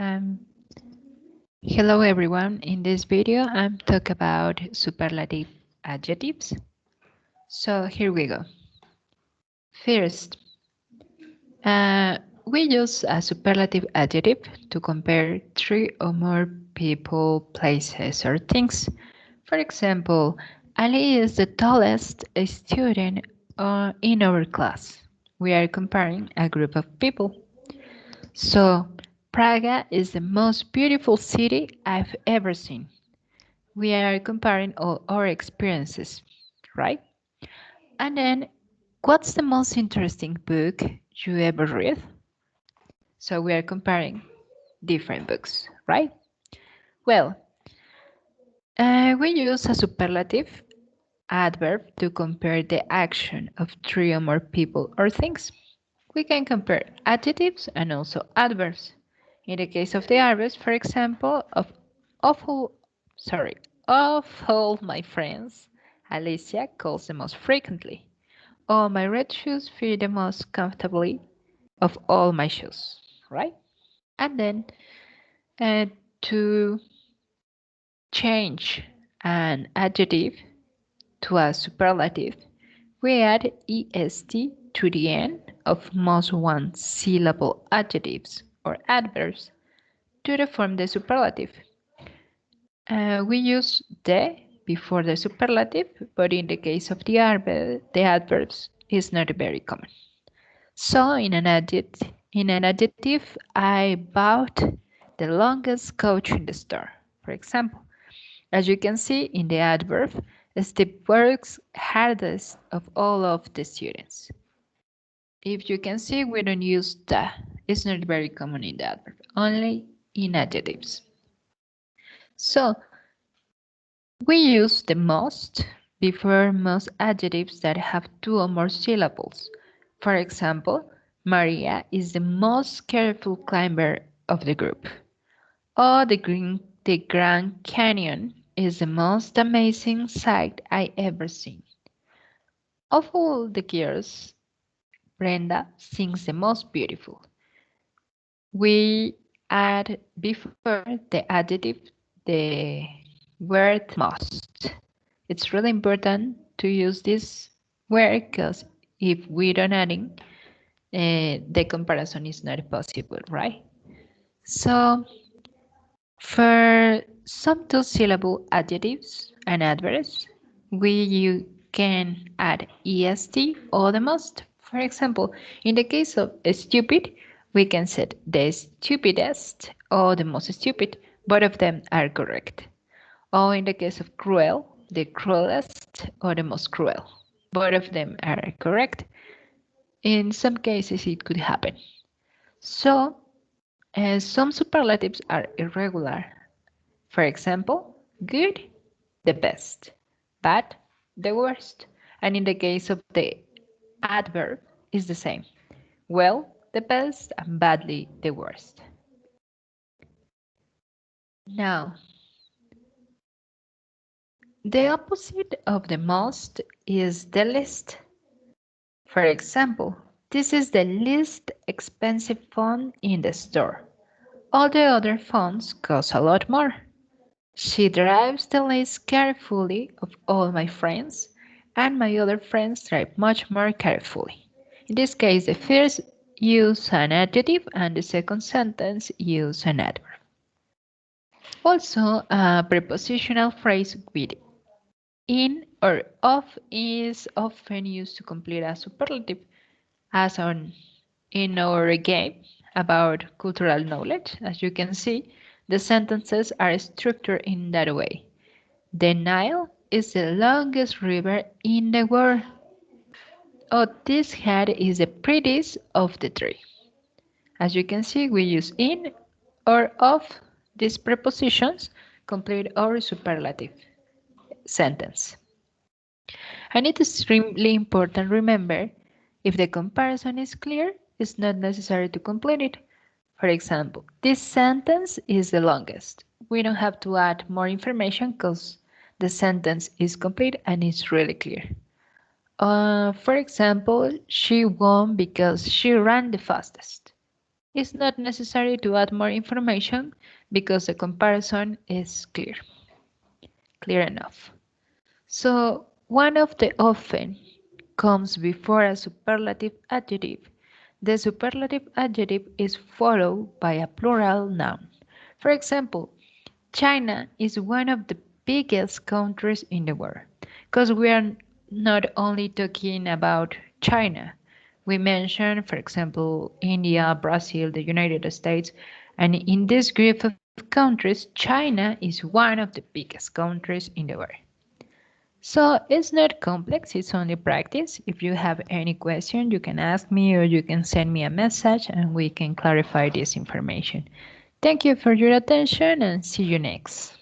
Um, Hello everyone. In this video, I'm talking about superlative adjectives. So here we go. First, uh, we use a superlative adjective to compare three or more people, places, or things. For example, Ali is the tallest student in our class. We are comparing a group of people. So, Praga is the most beautiful city I've ever seen. We are comparing all our experiences, right? And then, what's the most interesting book you ever read? So we are comparing different books, right? Well, we use a superlative adverb to compare the action of three or more people or things. We can compare adjectives and also adverbs. In the case of the adverbs, for example, of all, sorry, of all my friends, Alicia calls the most frequently. Oh, my red shoes fit the most comfortably of all my shoes, right? And then uh, to change an adjective to a superlative, we add est to the end of most one-syllable adjectives or adverbs to form the superlative. We use the before the superlative, but in the case of the adverbs, is not very common. So in an adjective, I bought the longest coat in the store. For example, as you can see in the adverb, Steve works hardest of all of the students. If you can see, we don't use the. It's not very common in the adverb, only in adjectives. So we use the most before most adjectives that have two or more syllables. For example, Maria is the most careful climber of the group. Or the Grand Canyon is the most amazing sight I ever seen. Of all the girls, Brenda sings the most beautiful. We add before the adjective the word most. It's really important to use this word because if we don't adding, the comparison is not possible, right? So for some two-syllable adjectives and adverbs, you can add est or the most. For example, in the case of stupid, we can set the stupidest or the most stupid. Both of them are correct. Or in the case of cruel, the cruelest or the most cruel. Both of them are correct. In some cases, it could happen. So, some superlatives are irregular. For example, good, the best, bad, the worst. And in the case of the adverb, is the same. Well, the best, and badly, the worst. Now, the opposite of the most is the least. For example, this is the least expensive phone in the store. All the other phones cost a lot more. She drives the least carefully of all my friends, and my other friends drive much more carefully. In this case, the first use an adjective and the second sentence use an adverb. Also, a prepositional phrase with in or of is often used to complete a superlative, as on in our game about cultural knowledge. As you can see, the sentences are structured in that way. The Nile is the longest river in the world. Oh, this hat is the prettiest of the three. As you can see, we use in or of these prepositions complete our superlative sentence. And it is extremely important to remember if the comparison is clear, it's not necessary to complete it. For example, this sentence is the longest. We don't have to add more information because the sentence is complete and it's really clear. For example, she won because she ran the fastest. It's not necessary to add more information because the comparison is clear enough. So one of the often comes before a superlative adjective. The superlative adjective is followed by a plural noun. For example, China is one of the biggest countries in the world because we are not only talking about China. We mention, for example, India, Brazil, the United States, and in this group of countries, China is one of the biggest countries in the world. So it's not complex, it's only practice. If you have any question, you can ask me or you can send me a message and we can clarify this information. Thank you for your attention and see you next.